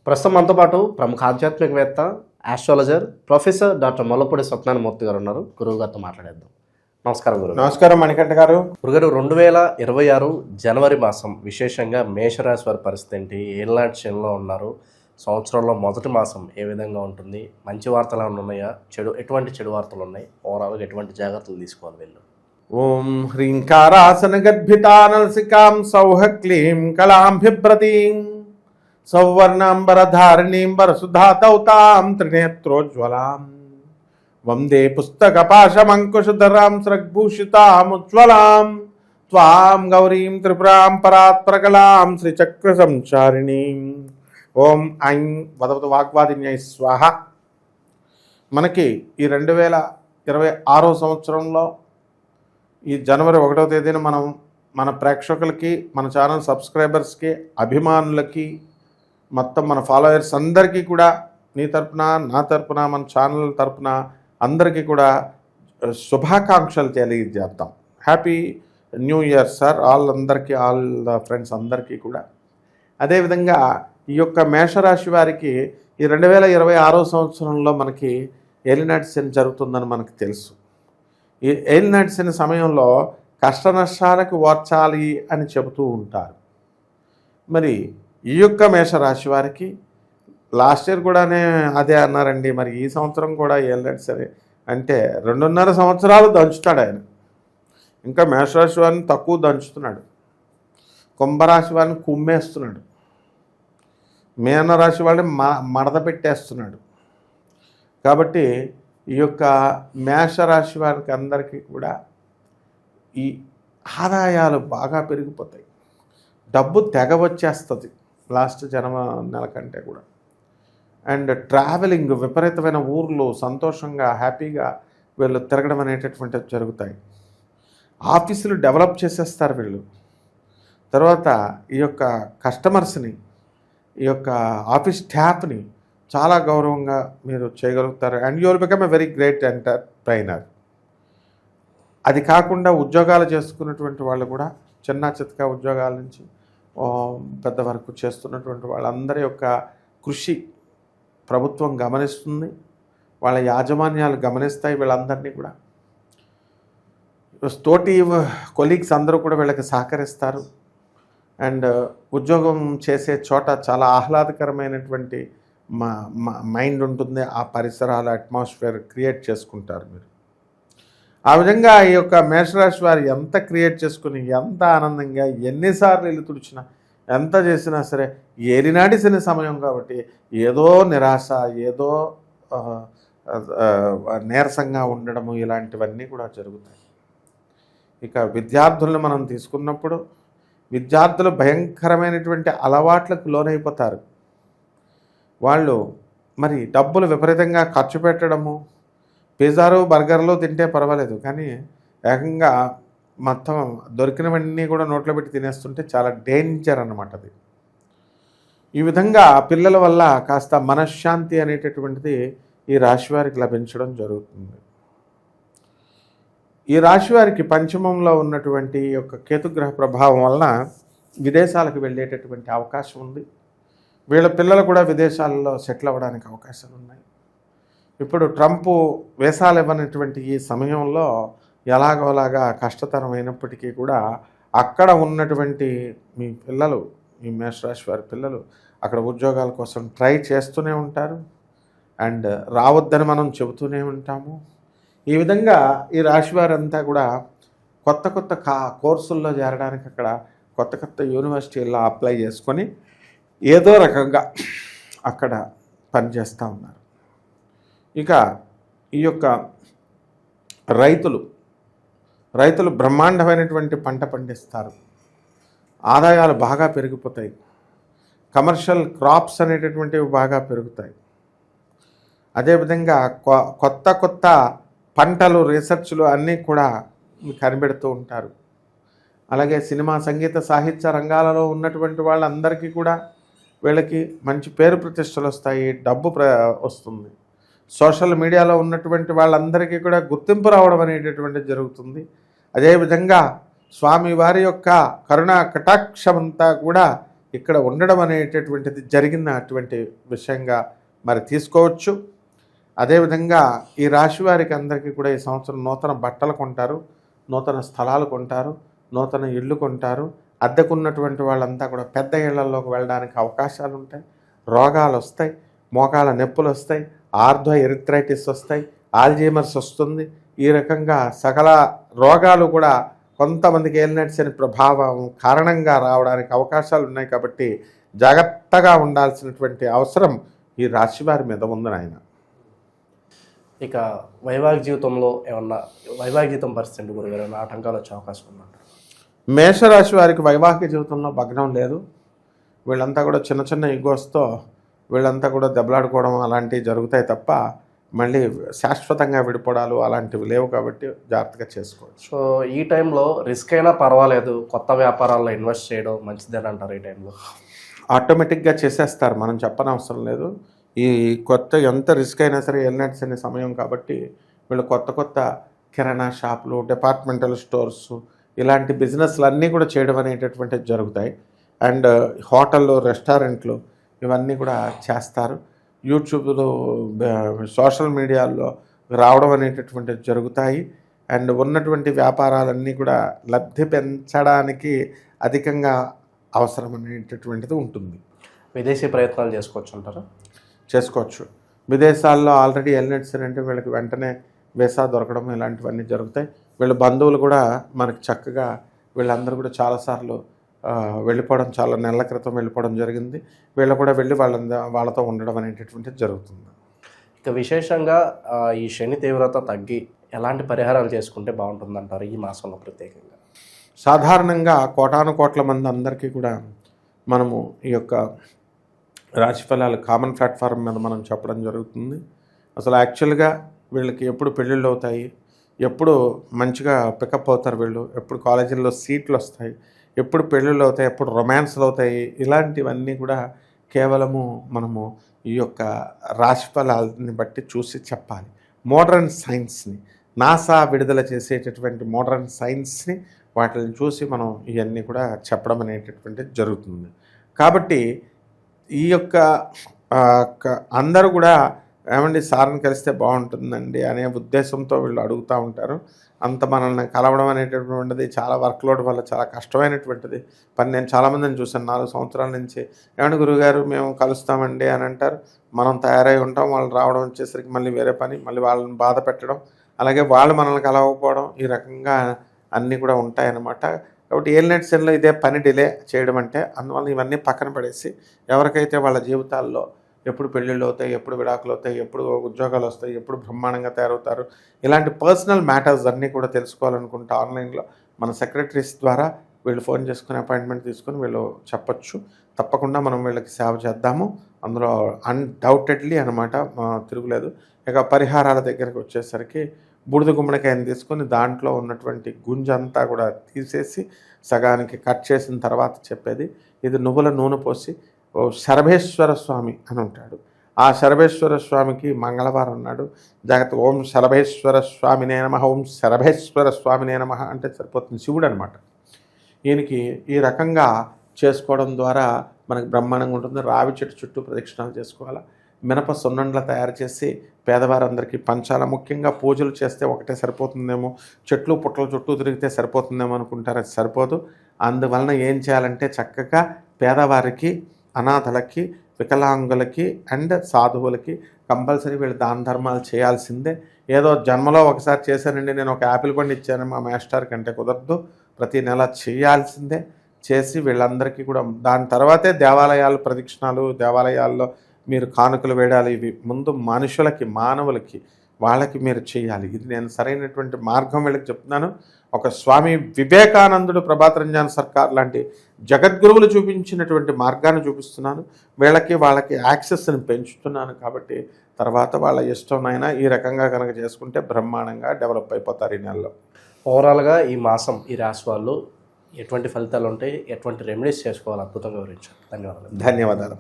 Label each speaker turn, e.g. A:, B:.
A: ప్రస్తుతం మనతో పాటు ప్రముఖ ఆధ్యాత్మికవేత్త, astrologer, professor doctor Mollapudi Satyanarayana Murthy గారు ఉన్నారు. గురువు గారితో మాట్లాడేద్దాం. నమస్కారం గురువు.
B: నమస్కారం మణికంఠ గారు.
A: గురుగారు, 2026 జనవరి మాసం విశేషంగా మేషరాశి వారి పరిస్థితి ఏంటి? ఏళ్ళనాటి శనిలో ఉన్నారు. సంవత్సరంలో మొదటి మాసం ఏ విధంగా ఉంటుంది? మంచి వార్తలు ఏమైనా ఉన్నాయా? ఎటువంటి చెడు వార్తలు ఉన్నాయి? ఓవరాల్గా ఎటువంటి జాగ్రత్తలు తీసుకోవాలి వీళ్ళు?
B: ఓం హ్రీంకారాసన గద్భితానలసికాం సౌహ క్లీం కళాంభిభ్రతీం సౌవర్ణాంబరధారిణీం వరసుధాతౌతాం త్రినేత్రోజ్వలాం వందే పుస్తకపాశమంకుశధరాం స్రగ్భూషితాముజ్వలాం త్వాం గౌరీం త్రిపురాం పరాత్పరకలాం శ్రీచక్ర సంచారిణీం. ఓం ఐం వదవత వాగ్వాదిన్యై స్వాహ. మనకి ఈ 2026 సంవత్సరంలో ఈ జనవరి 1వ తేదీన మనం మన ప్రేక్షకులకి, మన ఛానల్ సబ్స్క్రైబర్స్కి, అభిమానులకి, మొత్తం మన ఫాలోయర్స్ అందరికీ కూడా నీ తరపున, నా తరపున, మన ఛానల్ తరపున అందరికీ కూడా శుభాకాంక్షలు తెలియజేద్దాం. హ్యాపీ న్యూ ఇయర్ సార్ అందరికీ, ఆల్ ద ఫ్రెండ్స్ అందరికీ కూడా. అదేవిధంగా ఈ యొక్క మేషరాశి వారికి ఈ 2026 సంవత్సరంలో మనకి ఏలినాటి శని జరుగుతుందని మనకు తెలుసు. ఈ ఏలినాటి శని సమయంలో కష్ట నష్టాలకు ఓర్చాలి అని చెబుతూ ఉంటారు. మరి ఈ యొక్క మేషరాశి వారికి లాస్ట్ ఇయర్ కూడానే అదే అన్నారండి. మరి ఈ సంవత్సరం కూడా ఏలినాటి శని అంటే 2.5 సంవత్సరాలు దంచుతాడు ఆయన. ఇంకా మేషరాశి వారిని తక్కువ దంచుతున్నాడు, కుంభరాశి వారిని కుమ్మేస్తున్నాడు, మీనరాశి వాళ్ళని మడత పెట్టేస్తున్నాడు. కాబట్టి ఈ యొక్క మేషరాశి వారికి అందరికీ కూడా ఈ ఆదాయాలు బాగా పెరిగిపోతాయి, డబ్బు తెగ వచ్చేస్తుంది లాస్ట్ నెల కంటే కూడా. అండ్ ట్రావెలింగ్, విపరీతమైన ఊర్లు సంతోషంగా హ్యాపీగా వీళ్ళు తిరగడం అనేటటువంటివి జరుగుతాయి. ఆఫీసులు డెవలప్ చేసేస్తారు వీళ్ళు. తర్వాత ఈ యొక్క కస్టమర్స్ని, ఈ యొక్క ఆఫీస్ స్టాఫ్ని చాలా గౌరవంగా మీరు చేయగలుగుతారు. And you will become a very great entrepreneur. అది కాకుండా ఉద్యోగాలు చేసుకున్నటువంటి వాళ్ళు కూడా, చిన్న చితక ఉద్యోగాల నుంచి పెద్ద వరకు చేస్తున్నటువంటి వాళ్ళందరి యొక్క కృషి ప్రభుత్వం గమనిస్తుంది, వాళ్ళ యాజమాన్యాలు గమనిస్తాయి. వీళ్ళందరినీ కూడా తోటి కొలీగ్స్ అందరూ కూడా వీళ్ళకి సహకరిస్తారు. అండ్ ఉద్యోగం చేసే చోట చాలా ఆహ్లాదకరమైనటువంటి మైండ్ ఉంటుంది. ఆ పరిసరాల అట్మాస్ఫియర్ క్రియేట్ చేసుకుంటారు మీరు. ఆ విధంగా ఈ యొక్క మేషరాశి వారు ఎంత క్రియేట్ చేసుకుని, ఎంత ఆనందంగా, ఎన్నిసార్లు ఇల్లు తుడిచినా, ఎంత చేసినా సరే ఏలినాటి శని సమయం కాబట్టి ఏదో నిరాశ, ఏదో నీరసంగా ఉండడము, ఇలాంటివన్నీ కూడా జరుగుతాయి. ఇక విద్యార్థులను మనం తీసుకున్నప్పుడు విద్యార్థులు భయంకరమైనటువంటి అలవాట్లకు లోనైపోతారు. వాళ్ళు మరి డబ్బులు విపరీతంగా ఖర్చు పెట్టడము, పిజ్జాలు బర్గర్లు తింటే పర్వాలేదు, కానీ ఏకంగా మొత్తం దొరికినవన్నీ కూడా నోట్లో పెట్టి తినేస్తుంటే చాలా డేంజర్ అన్నమాట అది. ఈ విధంగా పిల్లల వల్ల కాస్త మనశ్శాంతి అనేటటువంటిది ఈ రాశి వారికి లభించడం జరుగుతుంది. ఈ రాశి వారికి పంచమంలో ఉన్నటువంటి యొక్క కేతుగ్రహ ప్రభావం వలన విదేశాలకు వెళ్ళేటటువంటి అవకాశం ఉంది. వీళ్ళ పిల్లలు కూడా విదేశాలలో సెటిల్ అవ్వడానికి అవకాశాలు ఉన్నాయి. ఇప్పుడు ట్రంప్ వేసాలు ఇవ్వనటువంటి ఈ సమయంలో ఎలాగోలాగా కష్టతరమైనప్పటికీ కూడా అక్కడ ఉన్నటువంటి మీ పిల్లలు, మీ మేషరాశి వారి పిల్లలు అక్కడ ఉద్యోగాల కోసం ట్రై చేస్తూనే ఉంటారు. అండ్ రావద్దని మనం చెబుతూనే ఉంటాము. ఈ విధంగా ఈ రాశి వారంతా కూడా కొత్త కొత్త కోర్సుల్లో చేరడానికి అక్కడ కొత్త కొత్త యూనివర్సిటీల్లో అప్లై చేసుకొని ఏదో రకంగా అక్కడ పనిచేస్తూ ఉన్నారు. ఇక ఈ యొక్క రైతులు బ్రహ్మాండమైనటువంటి పంట పండిస్తారు, ఆదాయాలు బాగా పెరిగిపోతాయి, కమర్షియల్ క్రాప్స్ అనేటటువంటివి బాగా పెరుగుతాయి. అదేవిధంగా కొత్త కొత్త పంటలు, రీసెర్చ్లు అన్నీ కూడా కనిపెడుతూ ఉంటారు. అలాగే సినిమా, సంగీత, సాహిత్య రంగాలలో ఉన్నటువంటి వాళ్ళందరికీ కూడా వీళ్ళకి మంచి పేరు ప్రతిష్టలు వస్తాయి, డబ్బు వస్తుంది. సోషల్ మీడియాలో ఉన్నటువంటి వాళ్ళందరికీ కూడా గుర్తింపు రావడం అనేటటువంటిది జరుగుతుంది. అదేవిధంగా స్వామివారి యొక్క కరుణా కటాక్షమంతా కూడా ఇక్కడ ఉండడం అనేటటువంటిది జరిగిన అటువంటి విషయంగా మరి తీసుకోవచ్చు. అదేవిధంగా ఈ రాశి వారికి అందరికీ కూడా ఈ సంవత్సరం నూతన బట్టలు కొంటారు, నూతన స్థలాలు కొంటారు, నూతన ఇళ్ళు కొంటారు. అద్దెకున్నటువంటి వాళ్ళంతా కూడా పెద్ద ఇళ్లలోకి వెళ్ళడానికి అవకాశాలు ఉంటాయి. రోగాలు వస్తాయి, మోకాల నొప్పులు వస్తాయి, ఆర్థో ఎరిథ్రైటిస్ వస్తాయి, ఆల్జీమర్స్ వస్తుంది. ఈ రకంగా సకల రోగాలు కూడా కొంతమందికి ఏలినట్స్ అనే ప్రభావం కారణంగా రావడానికి అవకాశాలు ఉన్నాయి. కాబట్టి జాగ్రత్తగా ఉండాల్సినటువంటి అవసరం ఈ రాశి వారి మీద ఉంది నాయన.
A: ఇక వైవాహిక జీవితంలో ఏమన్నా వైవాహిక జీవితం పరిస్థితి గురుగారు ఏమైనా ఆటంకాలు వచ్చే అవకాశం ఉందంట?
B: మేషరాశి వారికి వైవాహిక జీవితంలో భగ్నం లేదు. వీళ్ళంతా కూడా చిన్న చిన్న ఈగోస్తో వీళ్ళంతా కూడా దెబ్బలాడుకోవడం అలాంటివి జరుగుతాయి తప్ప మళ్ళీ శాశ్వతంగా విడిపోవడాలు అలాంటివి లేవు. కాబట్టి జాగ్రత్తగా చేసుకోవచ్చు.
A: సో ఈ టైంలో రిస్క్ అయినా పర్వాలేదు, కొత్త వ్యాపారాల్లో ఇన్వెస్ట్ చేయడం మంచిదని అంటారు. ఈ టైంలో
B: ఆటోమేటిక్గా చేసేస్తారు, మనం చెప్పనవసరం లేదు. ఈ కొత్త ఎంత రిస్క్ అయినా సరే ఎల్నెట్స్ అనే సమయం కాబట్టి వీళ్ళు కొత్త కొత్త కిరాణా షాపులు, డిపార్ట్మెంటల్ స్టోర్స్ ఇలాంటి బిజినెస్లు అన్నీ కూడా చేయడం అనేటటువంటివి జరుగుతాయి. అండ్ హోటళ్ళు, రెస్టారెంట్లు ఇవన్నీ కూడా చేస్తారు. యూట్యూబ్లో, సోషల్ మీడియాలో రావడం అనేటటువంటివి జరుగుతాయి. అండ్ ఉన్నటువంటి వ్యాపారాలన్నీ కూడా లబ్ధి పెంచడానికి అధికంగా అవసరం అనేటటువంటిది ఉంటుంది.
A: విదేశీ ప్రయత్నాలు చేసుకోవచ్చు అంటారా?
B: చేసుకోవచ్చు. విదేశాల్లో ఆల్రెడీ ఎల్నెట్స్ అంటే వీళ్ళకి వెంటనే వీసా దొరకడం ఇలాంటివన్నీ జరుగుతాయి. వీళ్ళ బంధువులు కూడా మనకి చక్కగా వీళ్ళందరూ కూడా చాలాసార్లు వెళ్ళిపోవడం, చాలా నెలల క్రితం వెళ్ళిపోవడం జరిగింది. వీళ్ళు కూడా వెళ్ళి వాళ్ళతో ఉండడం అనేటటువంటిది జరుగుతుంది.
A: ఇక విశేషంగా ఈ శని తీవ్రత తగ్గి ఎలాంటి పరిహారాలు చేసుకుంటే బాగుంటుందంటారు ఈ మాసంలో ప్రత్యేకంగా?
B: సాధారణంగా కోటాను కోట్ల మంది అందరికీ కూడా మనము ఈ యొక్క రాశి ఫలాలు కామన్ ప్లాట్ఫామ్ మీద మనం చెప్పడం జరుగుతుంది. అసలు యాక్చువల్గా వీళ్ళకి ఎప్పుడు పెళ్ళిళ్ళు అవుతాయి, ఎప్పుడు మంచిగా పికప్ అవుతారు వీళ్ళు, ఎప్పుడు కాలేజీల్లో సీట్లు వస్తాయి, ఎప్పుడు పెళ్ళిళ్ళు అవుతాయి, ఎప్పుడు రొమాన్స్లు అవుతాయి, ఇలాంటివన్నీ కూడా కేవలము మనము ఈ యొక్క రాశి ఫలాలని బట్టి చూసి చెప్పాలి. మోడర్న్ సైన్స్ని, నాసా విడుదల చేసేటటువంటి మోడర్న్ సైన్స్ని వాటిని చూసి మనం ఇవన్నీ కూడా చెప్పడం అనేటటువంటిది జరుగుతుంది. కాబట్టి ఈ యొక్క అందరూ కూడా ఏమండి సార్ని కలిస్తే బాగుంటుందండి అనే ఉద్దేశంతో వీళ్ళు అడుగుతూ ఉంటారు. అంత మనల్ని కలవడం అనేటటువంటిది చాలా వర్క్లోడ్ వల్ల చాలా కష్టమైనటువంటిది పని. నేను చాలామందిని చూసాను 4 సంవత్సరాల నుంచి. ఏమంటే గురుగారు మేము కలుస్తామండి అని అంటారు. మనం తయారై ఉంటాం, వాళ్ళు రావడం వచ్చేసరికి మళ్ళీ వేరే పని, మళ్ళీ వాళ్ళని బాధ పెట్టడం, అలాగే వాళ్ళు మనల్ని కలవకపోవడం, ఈ రకంగా అన్నీ కూడా ఉంటాయన్నమాట. కాబట్టి ఏలినట్స్లో ఇదే పని డిలే చేయడం అంటే అందువల్ల ఇవన్నీ పక్కన పడేసి ఎవరికైతే వాళ్ళ జీవితాల్లో ఎప్పుడు పెళ్ళిళ్ళు అవుతాయి, ఎప్పుడు విడాకులు అవుతాయి, ఎప్పుడు ఉద్యోగాలు వస్తాయి, ఎప్పుడు బ్రహ్మాండంగా తయారవుతారు, ఇలాంటి పర్సనల్ మ్యాటర్స్ అన్నీ కూడా తెలుసుకోవాలనుకుంటే ఆన్లైన్లో మన సెక్రటరీస్ ద్వారా వీళ్ళు ఫోన్ చేసుకుని అపాయింట్మెంట్ తీసుకుని వీళ్ళు చెప్పచ్చు. తప్పకుండా మనం వీళ్ళకి సేవ చేద్దాము. అందులో అన్డౌటెడ్లీ అనమాట, తిరుగులేదు. ఇక పరిహారాల దగ్గరికి వచ్చేసరికి బూడిద గుమ్మడికాయని తీసుకొని దాంట్లో ఉన్నటువంటి గుంజంతా కూడా తీసేసి సగానికి కట్ చేసిన తర్వాత చెప్పేది, ఇది నువ్వుల నూనె పోసి శరభేశ్వర స్వామి అని ఉంటాడు. ఆ శరభేశ్వర స్వామికి మంగళవారం నాడు జాగ్రత్త ఓం శరభేశ్వర స్వామినే నమః, ఓం శరభేశ్వర స్వామినే నమః అంటే సరిపోతుంది. శివుడు అనమాట. ఈయనకి ఈ రకంగా చేసుకోవడం ద్వారా మనకు బ్రహ్మాండంగా ఉంటుంది. రావి చెట్టు చుట్టూ ప్రదక్షిణాలు చేసుకోవాలి. మినప సున్నండ్ల తయారు చేసి పేదవారందరికీ పంచాల. ముఖ్యంగా పూజలు చేస్తే ఒకటే సరిపోతుందేమో, చెట్లు పుట్టల చుట్టూ తిరిగితే సరిపోతుందేమో అనుకుంటారు, అది సరిపోదు. అందువలన ఏం చేయాలంటే చక్కగా పేదవారికి, అనాథలకి, వికలాంగులకి అండ్ సాధువులకి కంపల్సరీ వీళ్ళు దాన ధర్మాలు చేయాల్సిందే. ఏదో జన్మలో ఒకసారి చేశానండి, నేను ఒక యాపిల్ పండు ఇచ్చాను మా మాస్టర్ కంటే కుదరదు, ప్రతి నెల చేయాల్సిందే. చేసి వీళ్ళందరికీ కూడా దాని తర్వాతే దేవాలయాలు ప్రదక్షిణాలు, దేవాలయాల్లో మీరు కానుకలు వేయాలి. ఇవి ముందు మనుషులకి, మానవులకి, వాళ్ళకి మీరు చేయాలి. ఇది నేను సరైనటువంటి మార్గం వీళ్ళకి చెప్తున్నాను. ఒక స్వామి వివేకానందుడు, ప్రభాత్ రంజన్ సర్కార్ లాంటి జగద్గురువులు చూపించినటువంటి మార్గాన్ని చూపిస్తున్నాను. వాళ్ళకి యాక్సెస్ని పెంచుతున్నాను. కాబట్టి తర్వాత వాళ్ళ ఇష్టంనైనా ఈ రకంగా కనుక చేసుకుంటే బ్రహ్మాండంగా డెవలప్ అయిపోతారు ఈ నెలలో.
A: ఓవరాల్గా ఈ మాసం ఈ రాశి వాళ్ళు ఎటువంటి ఫలితాలు ఉంటాయి, ఎటువంటి రెమెడీస్ చేసుకోవాలి, అద్భుతంగా వివరించారు. ధన్యవాదాలు.
B: ధన్యవాదాలు.